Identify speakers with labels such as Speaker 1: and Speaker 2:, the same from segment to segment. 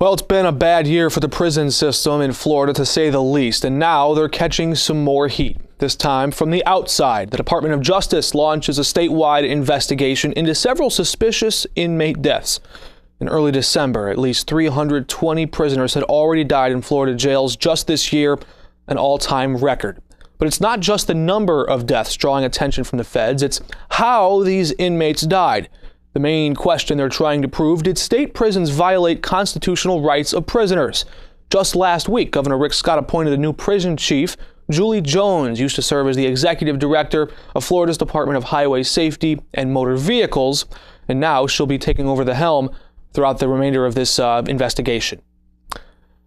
Speaker 1: Well, it's been a bad year for the prison system in Florida, to say the least, and now they're catching some more heat. This time from the outside. The Department of Justice launches a statewide investigation into several suspicious inmate deaths. In early December, at least 320 prisoners had already died in Florida jails just this year, an all-time record. But it's not just the number of deaths drawing attention from the feds, it's how these inmates died. The main question they're trying to prove: did state prisons violate constitutional rights of prisoners? Just last week, Governor Rick Scott appointed a new prison chief. Julie Jones used to serve as the executive director of Florida's Department of Highway Safety and Motor Vehicles, and now she'll be taking over the helm throughout the remainder of this investigation.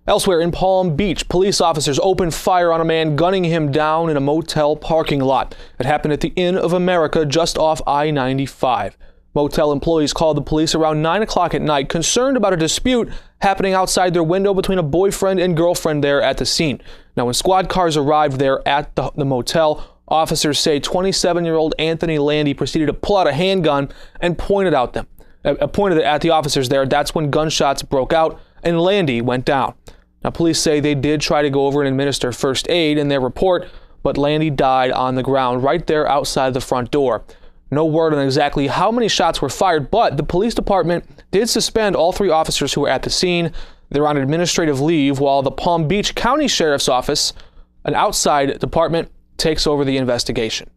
Speaker 1: Elsewhere in Palm Beach, police officers opened fire on a man, gunning him down in a motel parking lot. It happened at the Inn of America just off I-95. Motel employees called the police around 9 o'clock at night, concerned about a dispute happening outside their window between a boyfriend and girlfriend there at the scene. Now, when squad cars arrived there at the motel, officers say 27-year-old Anthony Landy proceeded to pull out a handgun and pointed it at the officers there. That's when gunshots broke out and Landy went down. Now, police say they did try to go over and administer first aid in their report, but Landy died on the ground right there outside the front door. No word on exactly how many shots were fired, but the police department did suspend all 3 officers who were at the scene. They're on administrative leave while the Palm Beach County Sheriff's Office, an outside department, takes over the investigation.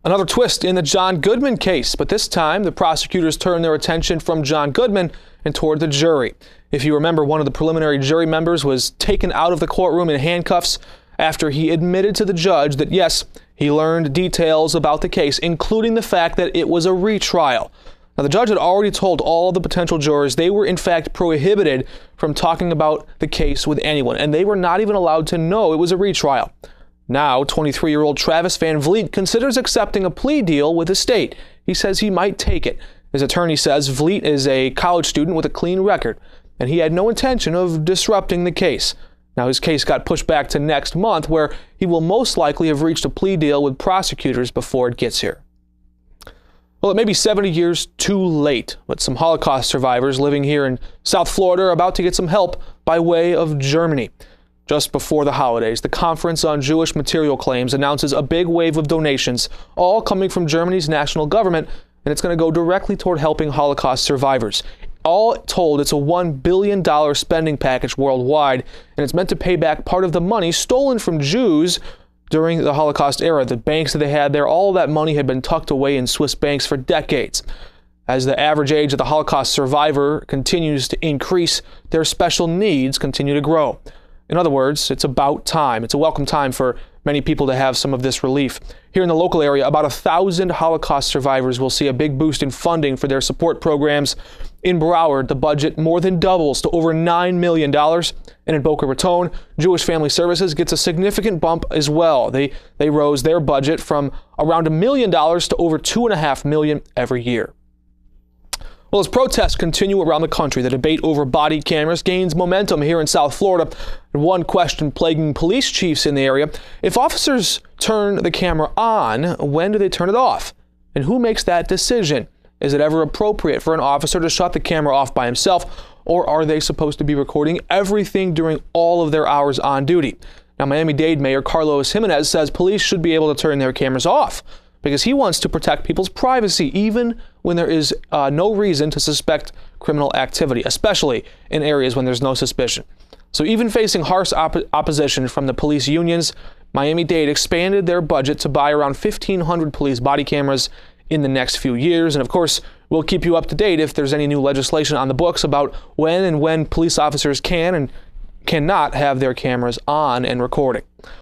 Speaker 1: Another twist in the John Goodman case, but this time the prosecutors turned their attention from John Goodman and toward the jury. If you remember, one of the preliminary jury members was taken out of the courtroom in handcuffs after he admitted to the judge that, yes, he learned details about the case, including the fact that it was a retrial. Now, the judge had already told all the potential jurors they were in fact prohibited from talking about the case with anyone, and they were not even allowed to know it was a retrial. Now, 23-year-old Travis Van Vliet considers accepting a plea deal with the state. He says he might take it. His attorney says Vliet is a college student with a clean record, and he had no intention of disrupting the case. Now, his case got pushed back to next month, where he will most likely have reached a plea deal with prosecutors before it gets here. Well, it may be 70 years too late, but some Holocaust survivors living here in South Florida are about to get some help by way of Germany. Just before the holidays, the Conference on Jewish Material Claims announces a big wave of donations, all coming from Germany's national government, and it's going to go directly toward helping Holocaust survivors. All told, it's a $1 billion spending package worldwide, and it's meant to pay back part of the money stolen from Jews during the Holocaust era. The banks that they had there, all that money had been tucked away in Swiss banks for decades. As the average age of the Holocaust survivor continues to increase, their special needs continue to grow. In other words, it's about time. It's a welcome time for many people to have some of this relief. Here in the local area, about 1,000 Holocaust survivors will see a big boost in funding for their support programs. In Broward, the budget more than doubles to over $9 million. And in Boca Raton, Jewish Family Services gets a significant bump as well. They rose their budget from around $1 million to over $2.5 million every year. Well, as protests continue around the country, the debate over body cameras gains momentum here in South Florida. And one question plaguing police chiefs in the area: if officers turn the camera on, when do they turn it off? And who makes that decision? Is it ever appropriate for an officer to shut the camera off by himself, or are they supposed to be recording everything during all of their hours on duty? Now, Miami-Dade Mayor Carlos Jimenez says police should be able to turn their cameras off because he wants to protect people's privacy, even when there is no reason to suspect criminal activity, especially in areas when there's no suspicion. So even facing harsh opposition from the police unions, Miami-Dade expanded their budget to buy around 1,500 police body cameras in the next few years. And of course, we'll keep you up to date if there's any new legislation on the books about when police officers can and cannot have their cameras on and recording.